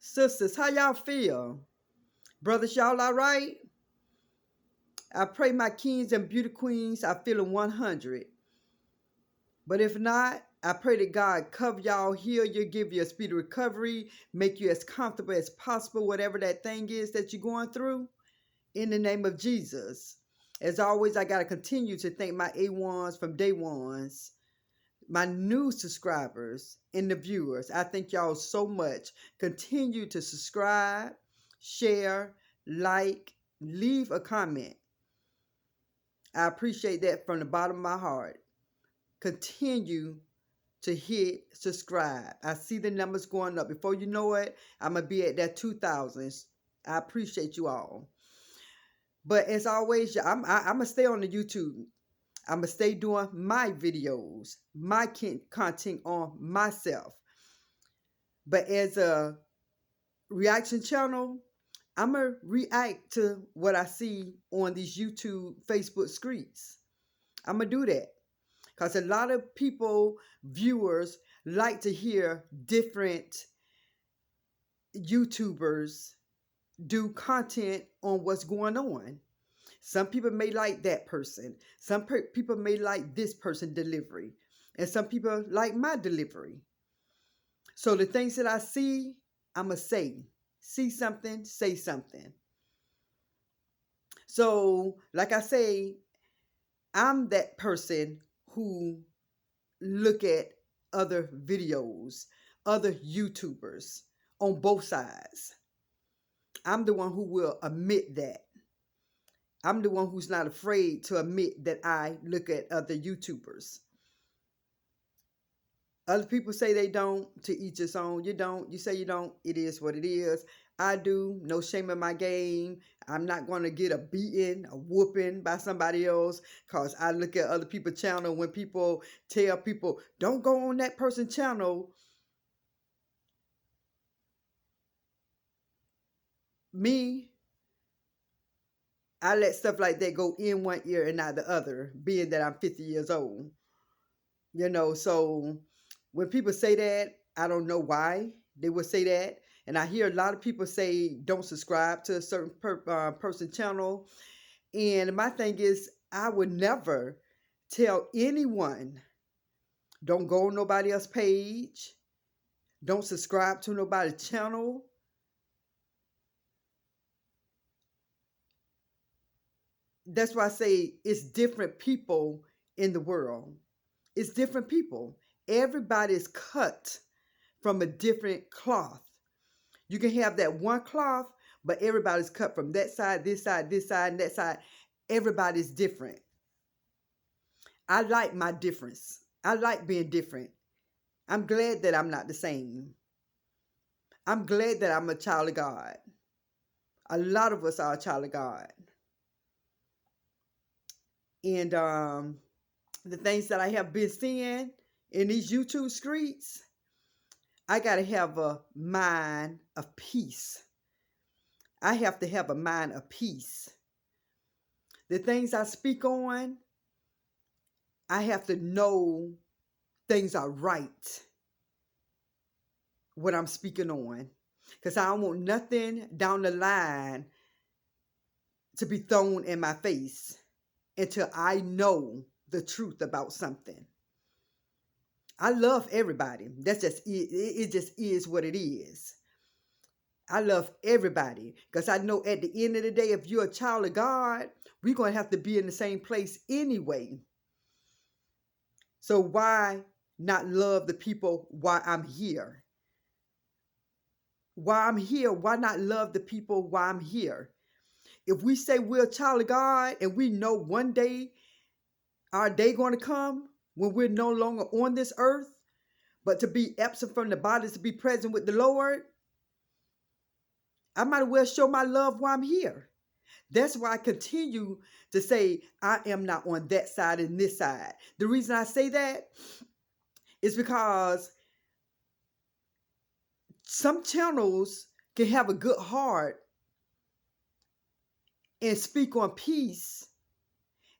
Sisters, how y'all feel? Brothers, y'all all right? I pray my kings and beauty queens are feeling 100. But if not, I pray that God cover y'all, heal you, give you a speedy recovery, make you as comfortable as possible, whatever that thing is that you're going through, in the name of Jesus. As always, I got to continue to thank my A1s from day ones, my new subscribers and the viewers. I thank y'all so much. Continue to subscribe, share, like, leave a comment. I appreciate that from the bottom of my heart. Continue to hit subscribe. I see the numbers going up. Before you know it, I'm going to be at that 2,000s. I appreciate you all. But as always, I'm going to stay on the YouTube. I'm going to stay doing my videos, my content on myself. But as a reaction channel, I'm going to react to what I see on these YouTube, Facebook streets. I'm going to do that. Because a lot of people, viewers, like to hear different YouTubers do content on what's going on. Some people may like that person. Some people may like this person delivery. And some people like my delivery. So the things that I see, I'm going to say. See something, say something. So, like I say, I'm that person who look at other videos, other YouTubers on both sides. I'm the one who will admit that. I'm the one who's not afraid to admit that I look at other YouTubers. Other people say they don't, to each his own. You don't. You say you don't. It is what it is. I do. No shame in my game. I'm not going to get a beating, a whooping by somebody else because I look at other people's channel. When people tell people, don't go on that person's channel, me, I let stuff like that go in one ear and out the other, being that I'm 50 years old. So when people say that, I don't know why they would say that. And I hear a lot of people say don't subscribe to a certain person channel. And my thing is, I would never tell anyone, don't go on nobody else's page, don't subscribe to nobody's channel. That's why I say it's different people in the world. It's different people. Everybody is cut from a different cloth. You can have that one cloth, but everybody's cut from that side, this side, this side, and that side. Everybody's different. I like my difference. I like being different. I'm glad that I'm not the same. I'm glad that I'm a child of God. A lot of us are a child of God. And the things that I have been seeing in these YouTube streets, I got to have a mind of peace. I have to have a mind of peace. The things I speak on, I have to know things are right what I'm speaking on. Because I don't want nothing down the line to be thrown in my face until I know the truth about something. I love everybody. That's just it. It just is what it is. I love everybody because I know at the end of the day, if you're a child of God, we're going to have to be in the same place anyway. So why not love the people while I'm here? While I'm here, why not love the people while I'm here? If we say we're a child of God and we know one day our day going to come when we're no longer on this earth, but to be absent from the bodies, to be present with the Lord, I might as well show my love while I'm here. That's why I continue to say I am not on that side and this side. The reason I say that is because some channels can have a good heart and speak on peace.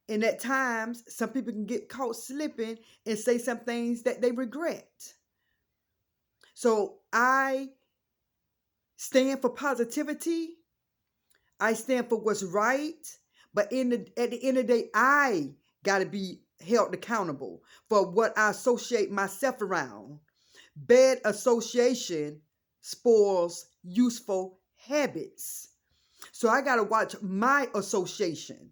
And at times, some people can get caught slipping and say some things that they regret. So I stand for positivity. I stand for what's right. But at the end of the day, I got to be held accountable for what I associate myself around. Bad association spoils useful habits. So I got to watch my association.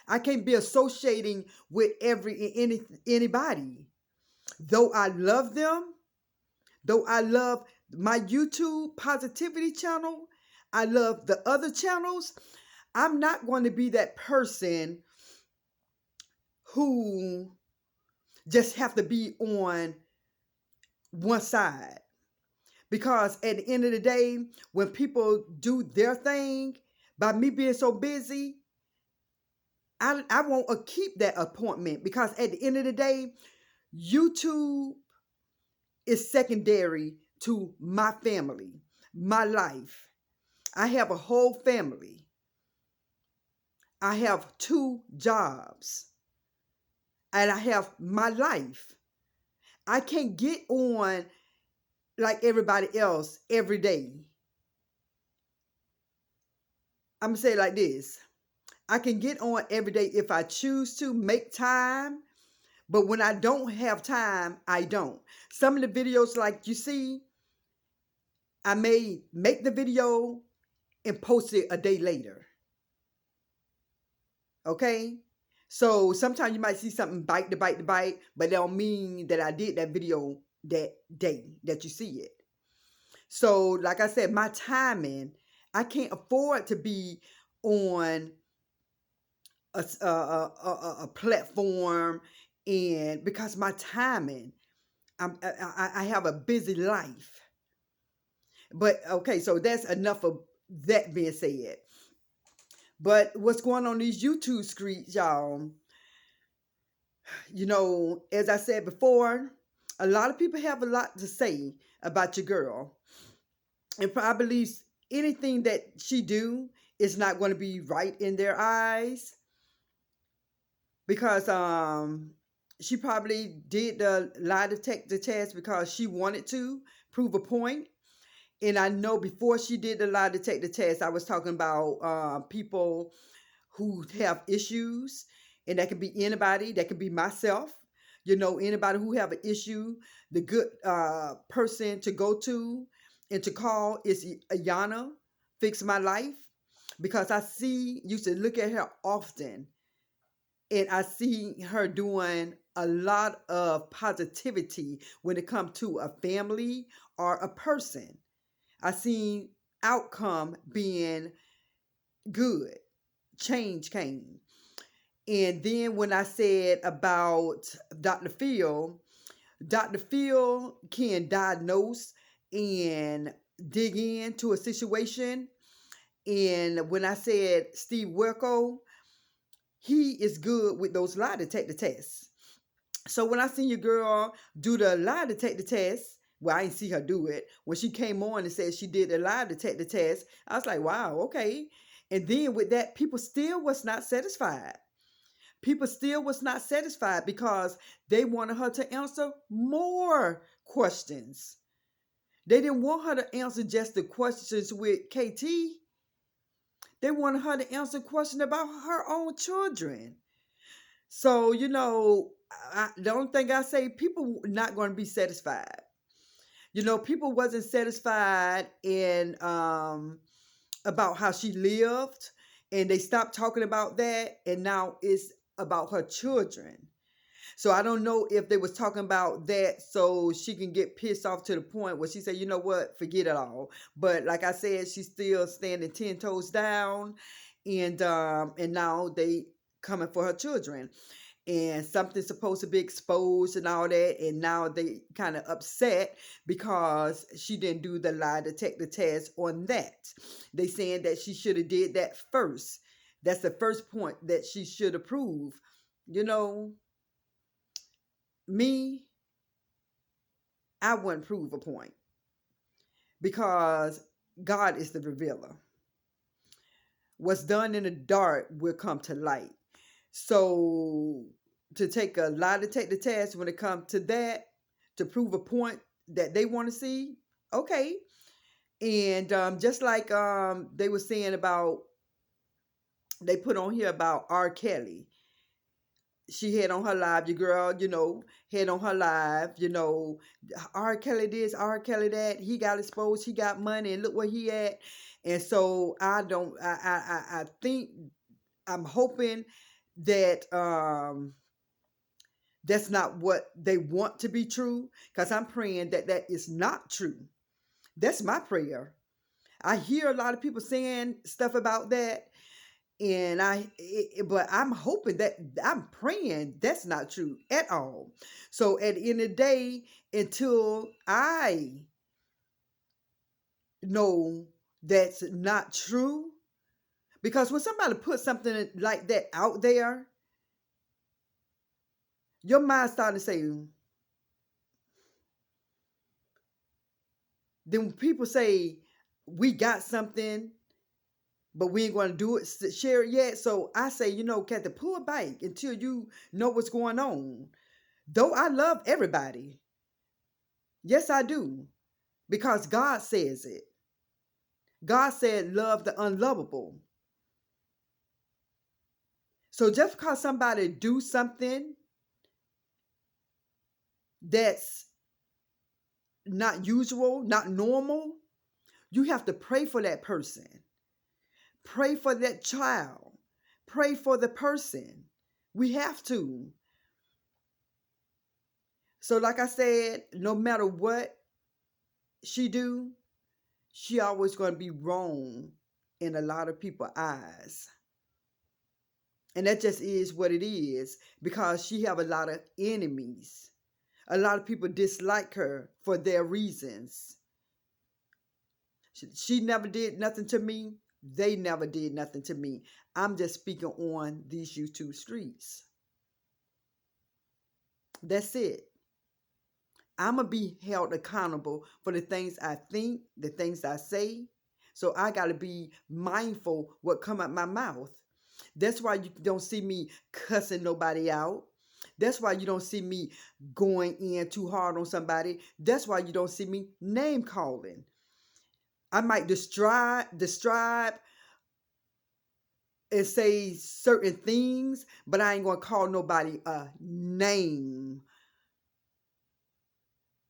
I can't be associating with anybody. Though I love them, though I love my YouTube positivity channel, I love the other channels, I'm not going to be that person who just have to be on one side. Because at the end of the day, when people do their thing, by me being so busy, I won't keep that appointment, because at the end of the day, YouTube is secondary to my family, my life. I have a whole family. I have 2 jobs. And I have my life. I can't get on like everybody else every day. I'm going to say it like this. I can get on every day if I choose to make time. But when I don't have time, I don't. Some of the videos like you see, I may make the video and post it a day later. Okay? So sometimes you might see something bite, but it don't mean that I did that video that day that you see it. So like I said, my timing, I can't afford to be on a platform, and because my timing, I have a busy life. But okay, so that's enough of that being said. But what's going on these YouTube streets, y'all? You know, as I said before, a lot of people have a lot to say about your girl, and probably anything that she do is not going to be right in their eyes, because she probably did the lie detector test because she wanted to prove a point. And I know before she did the lie detector test, I was talking about people who have issues, and that can be anybody. That can be myself. You know, anybody who have an issue, the good person to go to and to call is Ayana, Fix My Life, because I used to look at her often, and I see her doing a lot of positivity when it comes to a family or a person. I seen outcome being good. Change came. And then when I said about Dr. Phil, Dr. Phil can diagnose and dig into a situation. And when I said Steve Werko, he is good with those lie detector tests. So when I seen your girl do the lie detector test, well, I didn't see her do it. When she came on and said she did the lie detector test, I was like, wow, okay. And then with that, people still was not satisfied. People still was not satisfied because they wanted her to answer more questions. They didn't want her to answer just the questions with KT. They wanted her to answer questions about her own children. So, you know, the only thing I say, people not going to be satisfied. You know, people wasn't satisfied in about how she lived, and they stopped talking about that, and now it's about her children. So I don't know if they was talking about that so she can get pissed off to the point where she said, you know what, forget it all. But like I said, she's still standing 10 toes down, and now they coming for her children. And something's supposed to be exposed and all that, and now they kind of upset because she didn't do the lie detector test on that. They saying that she should have did that first. That's the first point that she should approve. You know, me, I wouldn't prove a point, because God is the revealer. What's done in the dark will come to light. So to take a lie detector test when it comes to that, to prove a point that they want to see, okay. And just like they were saying about, they put on here about R. Kelly. She had on her live, your girl, had on her live, R. Kelly this, R. Kelly that. He got exposed, he got money, and look where he at. And so I don't, I think, I'm hoping that that's not what they want to be true, because I'm praying that that is not true. That's my prayer. I hear a lot of people saying stuff about that, and but I'm hoping that, I'm praying that's not true at all. So at the end of the day, until I know that's not true, because when somebody puts something like that out there, your mind starting to say, then people say we got something, but we ain't going to do it, share it yet. So I say, Kathy, pull back until you know what's going on. Though I love everybody, yes, I do, because God says it. God said, love the unlovable. So just because somebody do something that's not usual, not normal, you have to pray for that person. Pray for that child. Pray for the person. We have to. So like I said, no matter what she do, she always going to be wrong in a lot of people's eyes. And that just is what it is, because she have a lot of enemies. A lot of people dislike her for their reasons. She never did nothing to me. They never did nothing to me. I'm just speaking on these YouTube streets. That's it. I'm going to be held accountable for the things I think, the things I say. So I got to be mindful what come out my mouth. That's why you don't see me cussing nobody out. That's why you don't see me going in too hard on somebody. That's why you don't see me name calling. I might describe and say certain things, but I ain't going to call nobody a name.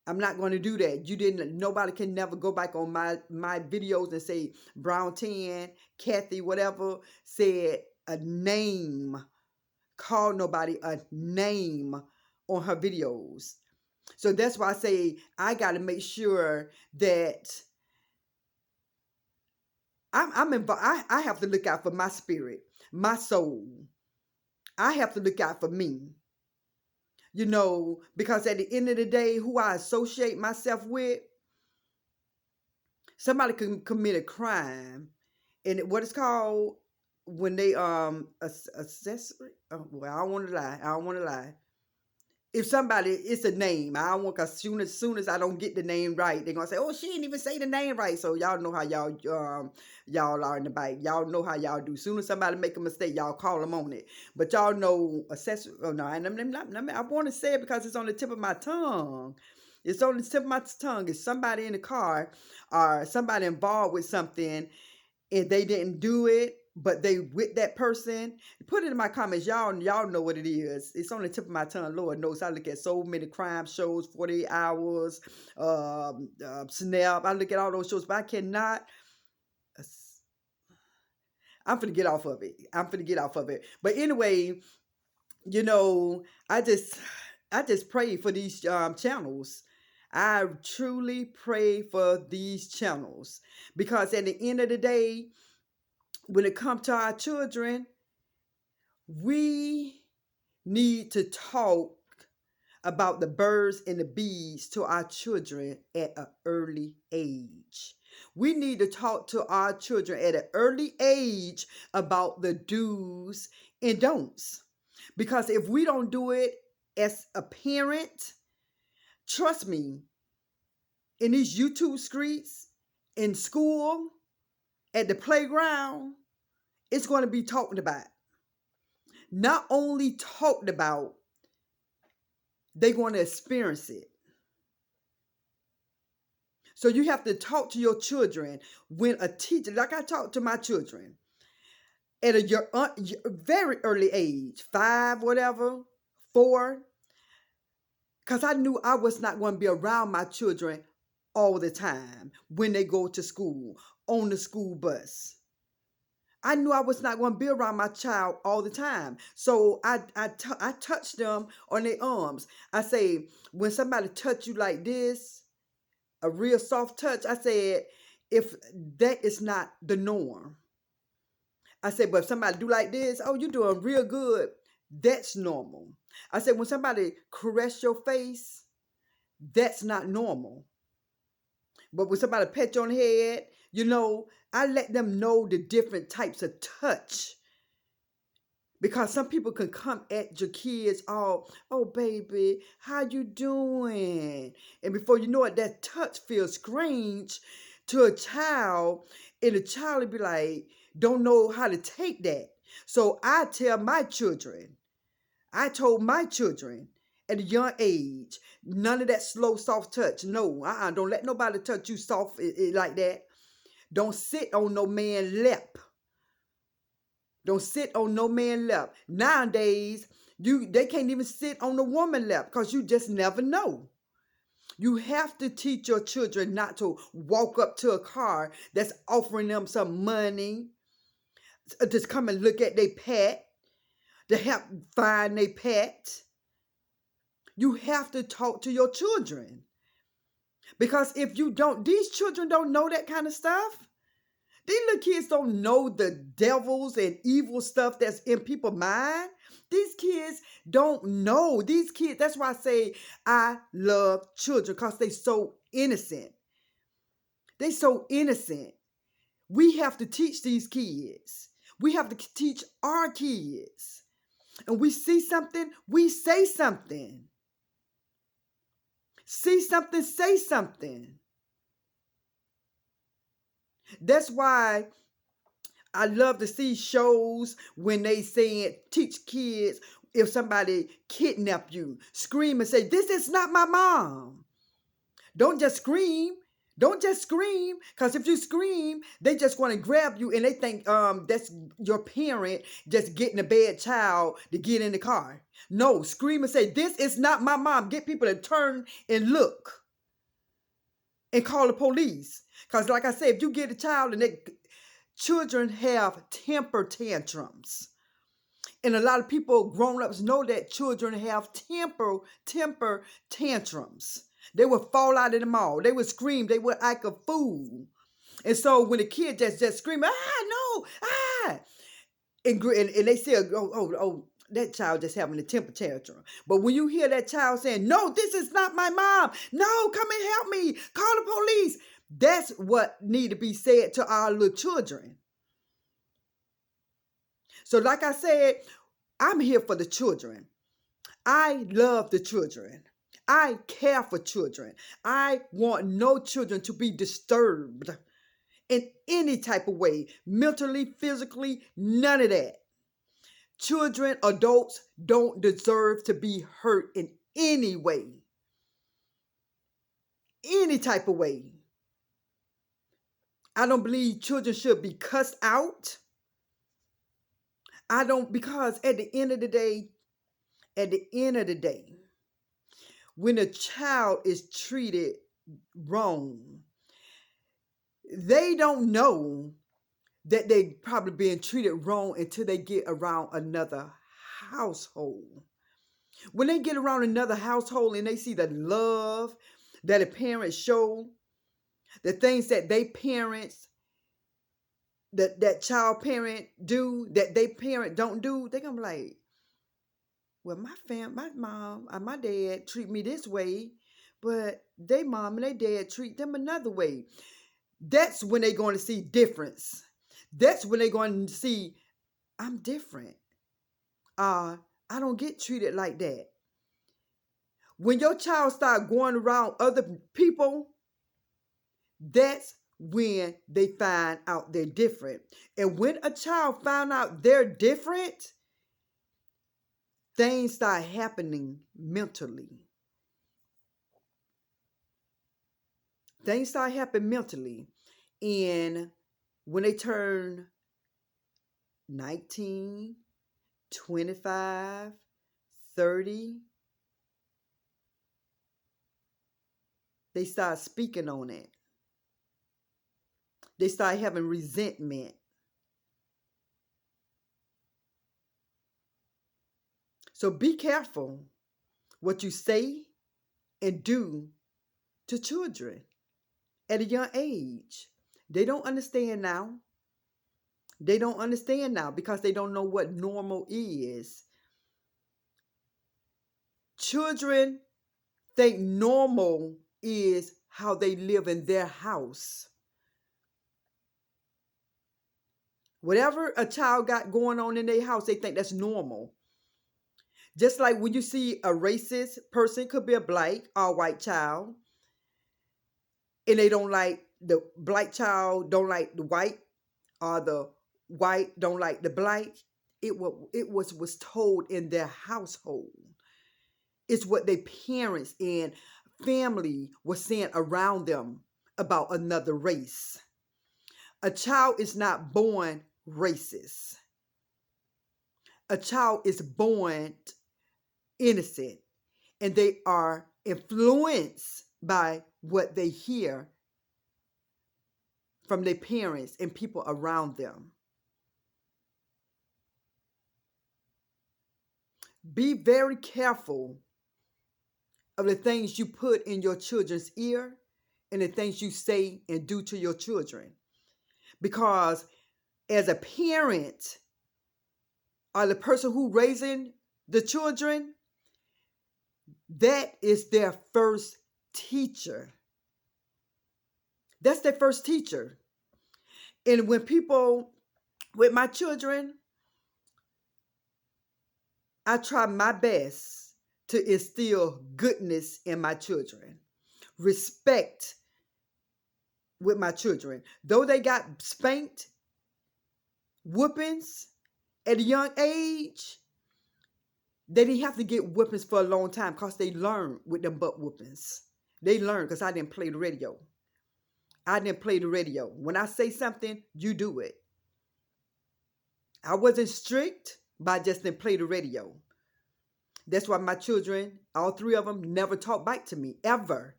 I'm not going to do that. Nobody can never go back on my videos and say Brown 10, Kathy, whatever, said a name. Call nobody a name on her videos. So that's why I say I got to make sure that I'm involved. I have to look out for my spirit, my soul. I have to look out for me. Because at the end of the day, who I associate myself with, somebody can commit a crime, and what it's called when they accessory. Oh, well, I don't want to lie. I don't want to lie. If somebody, it's a name. I don't want, because soon as I don't get the name right, they're gonna say, "Oh, she didn't even say the name right." So y'all know how y'all are in the bike. Y'all know how y'all do. Soon as somebody make a mistake, y'all call them on it. But y'all know accessory. Oh no, and I want to say it because it's on the tip of my tongue. It's on the tip of my tongue. If somebody in the car or somebody involved with something and they didn't do it, but they with that person, put it in my comments. Y'all know what it is. It's on the tip of my tongue. Lord knows I look at so many crime shows, 48 Hours, Snap. I look at all those shows, but I cannot. I'm finna get off of it. But anyway, I just pray for these channels. I truly pray for these channels, because at the end of the day, when it comes to our children, we need to talk about the birds and the bees to our children at an early age. We need to talk to our children at an early age about the do's and don'ts. Because if we don't do it as a parent, trust me, in these YouTube streets, in school, at the playground, it's going to be talked about. Not only talked about, they're going to experience it. So you have to talk to your children when a teacher, like I talk to my children at very early age, 5, whatever, 4, because I knew I was not going to be around my children all the time when they go to school, on the school bus. I knew I was not going to be around my child all the time. So I touched them on their arms. I say, when somebody touch you like this, a real soft touch, I said, if that is not the norm. I said, but if somebody do like this, oh, you're doing real good. That's normal. I said, when somebody caress your face, that's not normal. But when somebody pet you on the head, I let them know the different types of touch. Because some people can come at your kids all, oh baby, how you doing? And before you know it, that touch feels strange to a child, and the child will be like, don't know how to take that. So I told my children at a young age, none of that slow, soft touch. No, don't let nobody touch you soft like that. Don't sit on no man's lap. Don't sit on no man's lap. Nowadays, they can't even sit on a woman's lap because you just never know. You have to teach your children not to walk up to a car that's offering them some money, just come and look at their pet, to help find their pet. You have to talk to your children. Because if you don't, these children don't know that kind of stuff. These little kids don't know the devils and evil stuff that's in people's mind. These kids don't know. These kids, that's why I say I love children, because they so innocent. They so innocent. We have to teach these kids. We have to teach our kids. And we see something, we say something. See something, say something. That's why I love to see shows when they say teach kids, if somebody kidnap you, scream and say, this is not my mom. Don't just scream. Don't just scream, because if you scream, they just want to grab you and they think that's your parent just getting a bad child to get in the car. No, scream and say, this is not my mom. Get people to turn and look and call the police. Because like I said, if you get a child and children have temper tantrums. And a lot of people, grown-ups, know that children have temper tantrums. They would fall out in the mall. They would scream. They would act a fool. And so when the kid just scream, no, and they say, oh, that child just having a temper tantrum. But when you hear that child saying, no, this is not my mom. No, come and help me. Call the police. That's what need to be said to our little children. So like I said, I'm here for the children. I love the children. I care for children. I want no children to be disturbed in any type of way, mentally, physically, none of that. Children, adults don't deserve to be hurt in any way. Any type of way. I don't believe children should be cussed out. Because at the end of the day, when a child is treated wrong, they don't know that they probably being treated wrong until they get around another household. When they get around another household and they see the love that a parent show, the things that they parents, that child parent do, that they parent don't do, they're gonna be like, well, my mom and my dad treat me this way, but they mom and they dad treat them another way. That's when they're going to see difference. That's when they're going to see, I'm different. I don't get treated like that. When your child start going around other people, that's when they find out they're different. And when a child found out they're different, things start happening mentally. things start happening mentally. And when they turn 19, 25, 30, they start speaking on it. They start having resentment. So be careful what you say and do to children at a young age. They don't understand now. They don't understand now because they don't know what normal is. Children think normal is how they live in their house. Whatever a child got going on in their house, they think that's normal. Just like when you see a racist person, could be a black or white child, and they don't like the black child, don't like the white, or the white don't like the black. It was told in their household. It's what their parents and family was saying around them about another race. A child is not born racist. A child is born innocent, and they are influenced by what they hear from their parents and people around them. Be very careful of the things you put in your children's ear and the things you say and do to your children. Because as a parent or the person who raising the children, that is their first teacher. That's their first teacher. And when people, with my children, I try my best to instill goodness in my children, respect with my children. Though they got spanked, whoopings at a young age, they didn't have to get whoopings for a long time because they learned with them butt whoopings. They learned because I didn't play the radio. I didn't play the radio. When I say something, you do it. I wasn't strict, but I just didn't play the radio. That's why my children, all three of them, never talked back to me, ever.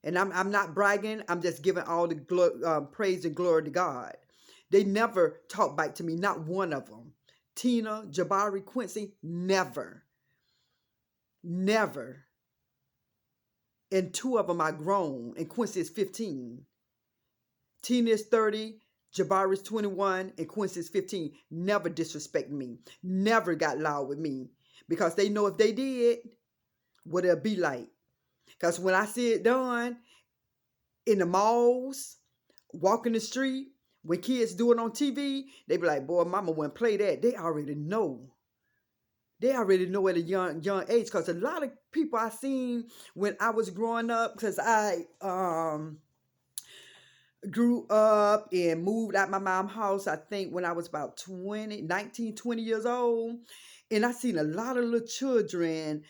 And I'm not bragging. I'm just giving all the praise and glory to God. They never talked back to me, not one of them. Tina, Jabari, Quincy, never. Never. And two of them are grown, and Quincy is 15. Tina is 30, Jabari is 21, and Quincy is 15. Never disrespect me. Never got loud with me. Because they know if they did, what it'll be like. Because when I see it done in the malls, walking the street, when kids do it on TV, they be like, boy, mama wouldn't play that. They already know. They already know at a young age. Because a lot of people I seen when I was growing up, because I grew up and moved out my mom's house, I think when I was about 19, 20 years old. And I seen a lot of little children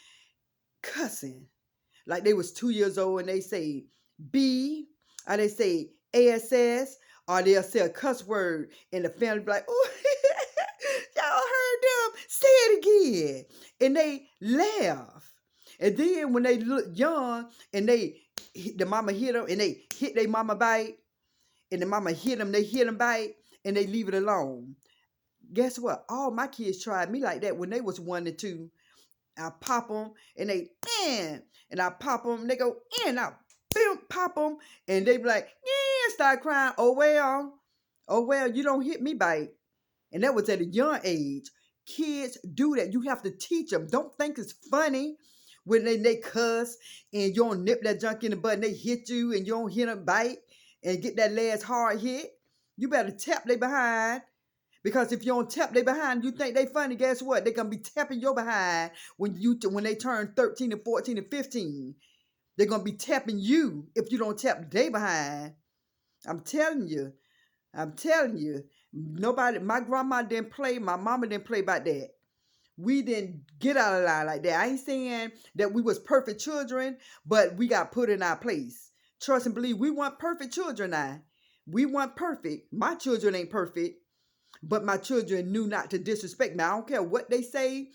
cussing. Like they was 2 years old and they say B, or they say ASS, or they'll say a cuss word and the family be like, oh, y'all heard them, say it again. And they laugh. And then when they look young and the mama hit them and they hit their mama bite, and the mama hit them, they hit them bite, and they leave it alone. Guess what? All my kids tried me like that when they was 1 and 2. I pop them, and they, and I pop them, and they go, and I pop them, and they be like, start crying. Oh, well, you don't hit me bite. And that was at a young age. Kids do that. You have to teach them. Don't think it's funny when they cuss, and you don't nip that junk in the butt, and they hit you, and you don't hit them bite, and get that last hard hit. You better tap they behind. Because if you don't tap they behind, you think they funny, guess what? They're going to be tapping your behind when they turn 13 and 14 and 15. They're going to be tapping you if you don't tap they behind. I'm telling you. Nobody, my grandma didn't play, my mama didn't play about that. We didn't get out of line like that. I ain't saying that we was perfect children, but we got put in our place. trust and believe. We want perfect children now. We want perfect. My children ain't perfect, but my children knew not to disrespect me. I don't care what they say.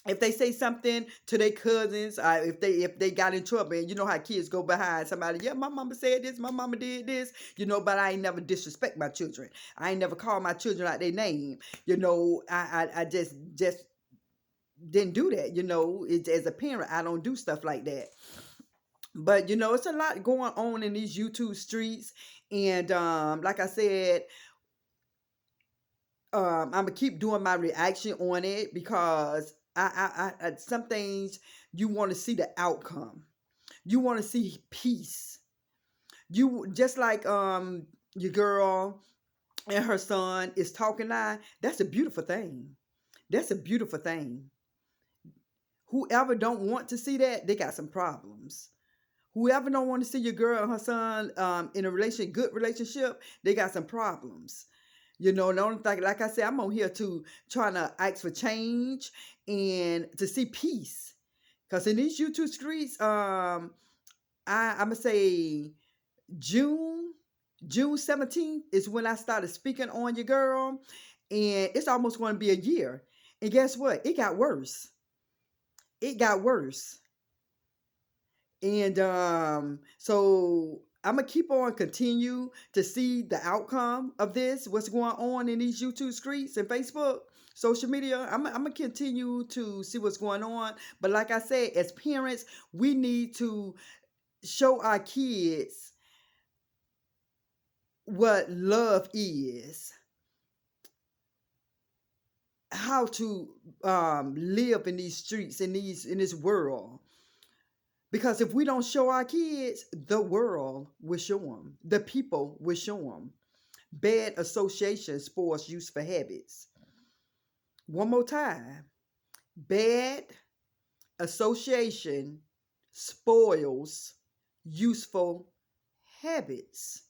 If they say something to their cousins, if they got in trouble, and you know how kids go behind somebody, yeah, my mama said this, my mama did this, but I ain't never disrespect my children. I ain't never call my children out their name. I just didn't do that. As a parent, I don't do stuff like that. But it's a lot going on in these YouTube streets, and like I said, I'm gonna keep doing my reaction on it because some things you want to see the outcome. You want to see peace. You just like your girl and her son is talking now. That's a beautiful thing. That's a beautiful thing. Whoever don't want to see that, they got some problems. Whoever don't want to see your girl and her son in a good relationship, they got some problems. The only thing, like I said, I'm on here to trying to ask for change and to see peace. Cause in these YouTube streets, I'm gonna say June, June 17th is when I started speaking on your girl, and it's almost going to be a year. And guess what? It got worse. It got worse. And so I'm gonna keep on continue to see the outcome of this, what's going on in these YouTube streets and Facebook, social media. I'm gonna continue to see what's going on. But like I said, as parents, we need to show our kids what love is, how to live in these streets, in this world. Because if we don't show our kids, the world will show them. The people will show them. Bad association spoils useful habits. One more time. Bad association spoils useful habits.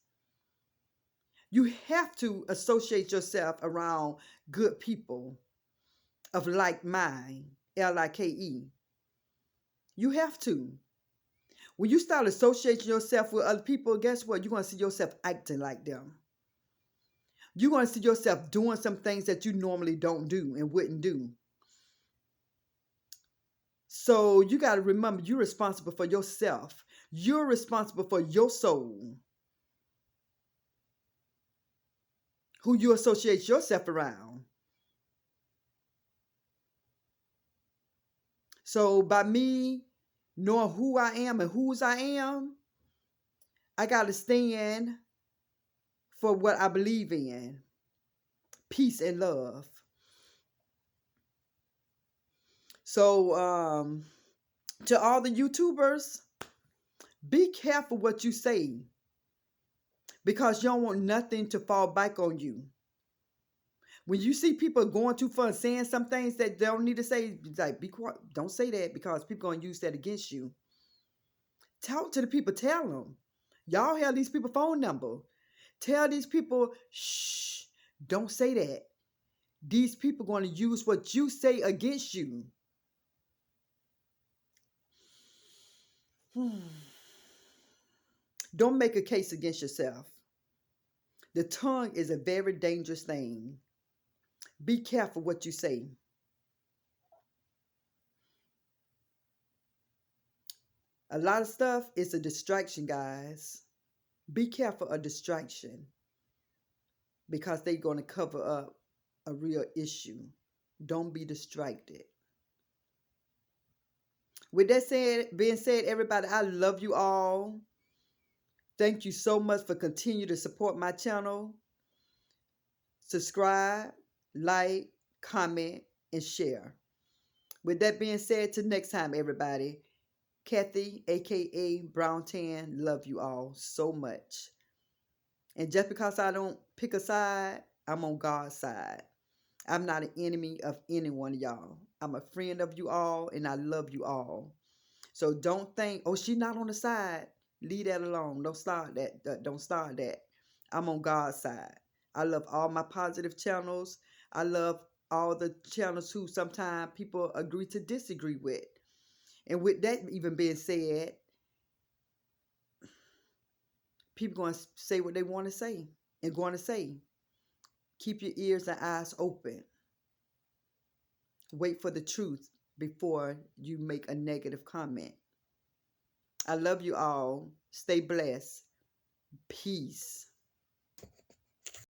You have to associate yourself around good people of like mind, Like. You have to. When you start associating yourself with other people, guess what? You're going to see yourself acting like them. You're going to see yourself doing some things that you normally don't do and wouldn't do. So you got to remember, you're responsible for yourself. You're responsible for your soul. Who you associate yourself around. So by me knowing who I am and whose I am, I got to stand for what I believe in. Peace and love. So to all the YouTubers, be careful what you say, because you don't want nothing to fall back on you. When you see people going too far and saying some things that they don't need to say, like, be quiet. Don't say that, because people going to use that against you. Talk to the people. Tell them. Y'all have these people phone number. Tell these people, shh, don't say that. These people going to use what you say against you. Don't make a case against yourself. The tongue is a very dangerous thing. Be careful what you say. A lot of stuff is a distraction, guys. Be careful of distraction, because they're going to cover up a real issue. Don't be distracted. With that being said, everybody, I love you all. Thank you so much for continuing to support my channel. Subscribe, like, comment, and share. With that being said, till next time, everybody. Kathy, aka Brown Tan, love you all so much. And just because I don't pick a side, I'm on God's side. I'm not an enemy of any one of y'all. I'm a friend of you all, and I love you all. So don't think, oh, she's not on the side. Leave that alone. Don't start that. Don't start that. I'm on God's side. I love all my positive channels. I love all the channels who sometimes people agree to disagree with. And with that even being said, People going to say what they want to say and going to say. Keep your ears and eyes open. Wait for the truth before you make a negative comment. I love you all. Stay blessed. Peace.